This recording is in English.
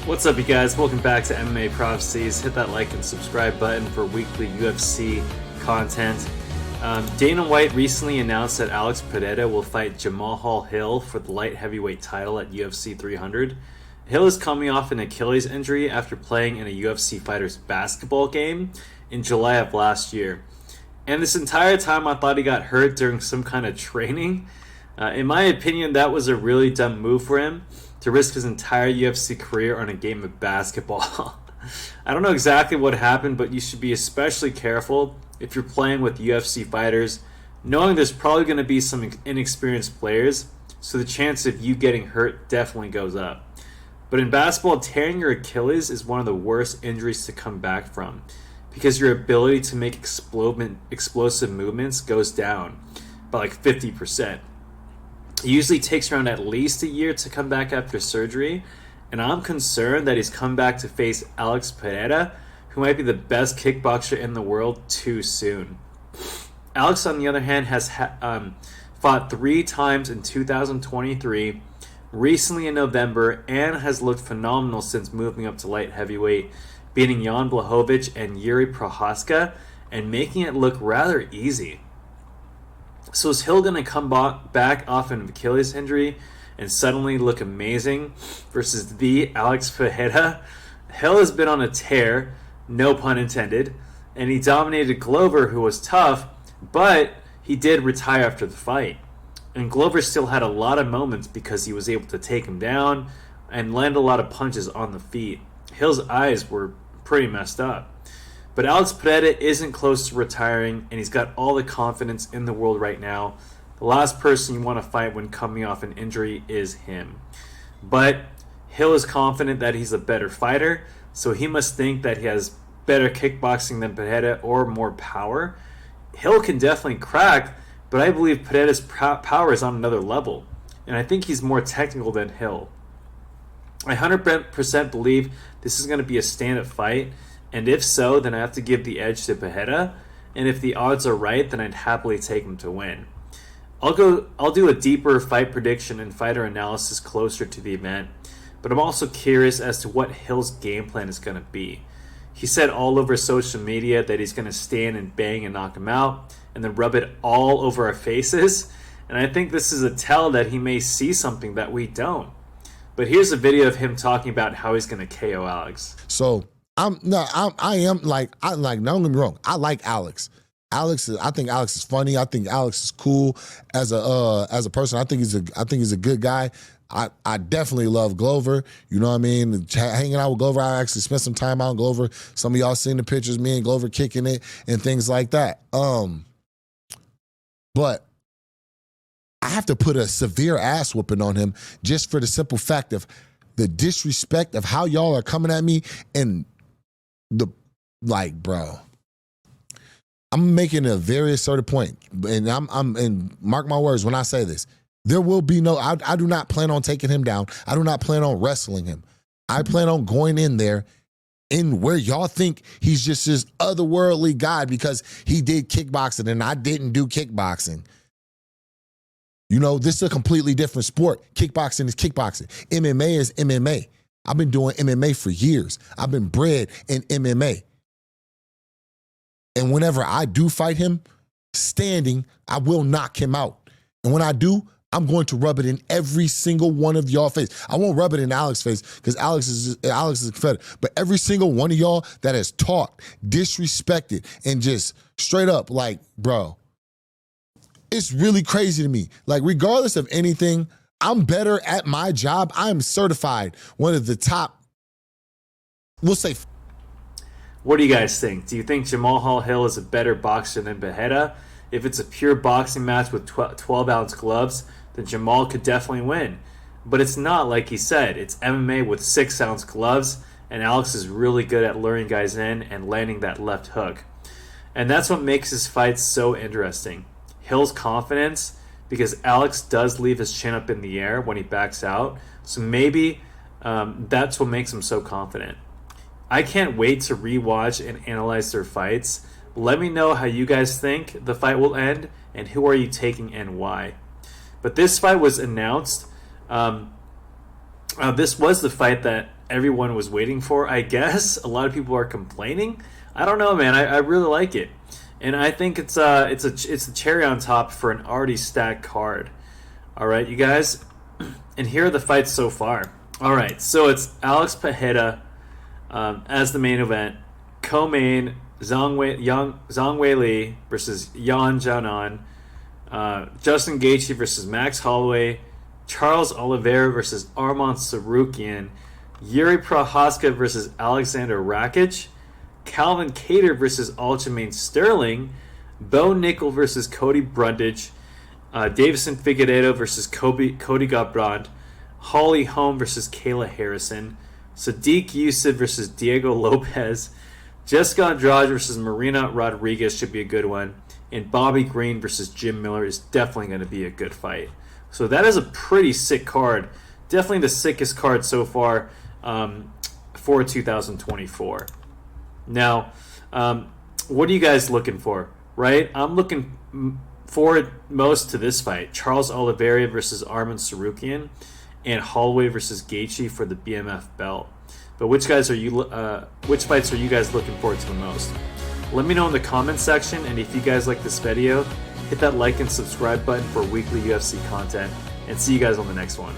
What's up, you guys? Welcome back to MMA Prophecies. Hit that like and subscribe button for weekly UFC content. Dana White recently announced that Alex Pereira will fight Jamahal Hill for the light heavyweight title at UFC 300. Hill is coming off an Achilles injury after playing in a UFC fighters basketball game in July of last year. And this entire time I thought he got hurt during some kind of training. In my opinion, that was a really dumb move for him to risk his entire UFC career on a game of basketball. I don't know exactly what happened, but you should be especially careful if you're playing with UFC fighters, knowing there's probably going to be some inexperienced players, so the chance of you getting hurt definitely goes up. But in basketball, tearing your Achilles is one of the worst injuries to come back from, because your ability to make explosive movements goes down by like 50%. It usually takes around at least a year to come back after surgery, and I'm concerned that he's come back to face Alex Pereira, who might be the best kickboxer in the world, too soon. Alex, on the other hand, has fought 3 times in 2023, recently in November, and has looked phenomenal since moving up to light heavyweight, beating Jan Blachowicz and Yuri Prochazka, and making it look rather easy. So is Hill going to come back off an Achilles injury and suddenly look amazing versus the Alex Pereira? Hill has been on a tear, no pun intended, and he dominated Glover, who was tough, but he did retire after the fight. And Glover still had a lot of moments because he was able to take him down and land a lot of punches on the feet. Hill's eyes were pretty messed up. But Alex Pereira isn't close to retiring, and he's got all the confidence in the world right now. The last person you want to fight when coming off an injury is him. But Hill is confident that he's a better fighter, so he must think that he has better kickboxing than Pereira or more power. Hill can definitely crack, but I believe Pereira's power is on another level, and I think he's more technical than Hill. I 100% believe this is going to be a stand-up fight, and if so, then I have to give the edge to Pereira, and if the odds are right, then I'd happily take him to win. I'll do a deeper fight prediction and fighter analysis closer to the event, but I'm also curious as to what Hill's game plan is going to be. He said all over social media that he's going to stand and bang and knock him out, and then rub it all over our faces, and I think this is a tell that he may see something that we don't. But here's a video of him talking about how he's going to KO Alex. So don't get me wrong. I like Alex. I think Alex is funny. I think Alex is cool as a person. I think he's a good guy. I definitely love Glover. You know what I mean? Hanging out with Glover, I actually spent some time out in Glover. Some of y'all seen the pictures, me and Glover kicking it and things like that. But I have to put a severe ass whooping on him just for the simple fact of the disrespect of how y'all are coming at me and bro. I'm making a very assertive point, and and mark my words when I say this. There will be no, I do not plan on taking him down. I do not plan on wrestling him. I plan on going in there in where y'all think he's just this otherworldly guy because he did kickboxing and I didn't do kickboxing. You know, this is a completely different sport. Kickboxing is kickboxing. MMA is MMA. I've been doing MMA for years. I've been bred in MMA. And whenever I do fight him, standing, I will knock him out. And when I do, I'm going to rub it in every single one of y'all face. I won't rub it in Alex's face because Alex is a Confederate. But every single one of y'all that has talked, disrespected, and just straight up like, bro, it's really crazy to me. Like, regardless of anything, I'm better at my job. I am certified one of the top, we'll say. What do you guys think? Do you think Jamahal Hill is a better boxer than Pereira? If it's a pure boxing match with 12-ounce gloves, then Jamal could definitely win. But it's not, like he said. It's MMA with 6-ounce gloves, and Alex is really good at luring guys in and landing that left hook. And that's what makes his fights so interesting. Hill's confidence, because Alex does leave his chin up in the air when he backs out, so maybe that's what makes him so confident. I can't wait to rewatch and analyze their fights. Let me know how you guys think the fight will end, and who are you taking and why. But this fight was announced This was the fight that everyone was waiting for, I guess. A lot of people are complaining. I don't know, man. I really like it, and I think it's a cherry on top for an already stacked card. All right, you guys, and here are the fights so far. All right, so it's Alex Pereira as the main event. Co-main Zhang Weili versus Yan Jianan. Justin Gaethje versus Max Holloway. Charles Oliveira versus Arman Tsarukyan. Yuri Prochazka versus Alexander Rakic. Calvin Kattar versus Aljamain Sterling. Bo Nickel versus Cody Brundage. Davison Figueiredo versus Cody Garbrandt. Holly Holm versus Kayla Harrison. Sadiq Youssef versus Diego Lopez. Jessica Andrade versus Marina Rodriguez should be a good one. And Bobby Green versus Jim Miller is definitely going to be a good fight. So that is a pretty sick card. Definitely the sickest card so far for 2024. Now, what are you guys looking for, right? I'm looking forward most to this fight. Charles Oliveira versus Arman Tsarukyan and Holloway versus Gaethje for the BMF belt. But which fights are you guys looking forward to the most? Let me know in the comments section, and if you guys like this video, hit that like and subscribe button for weekly UFC content, and see you guys on the next one.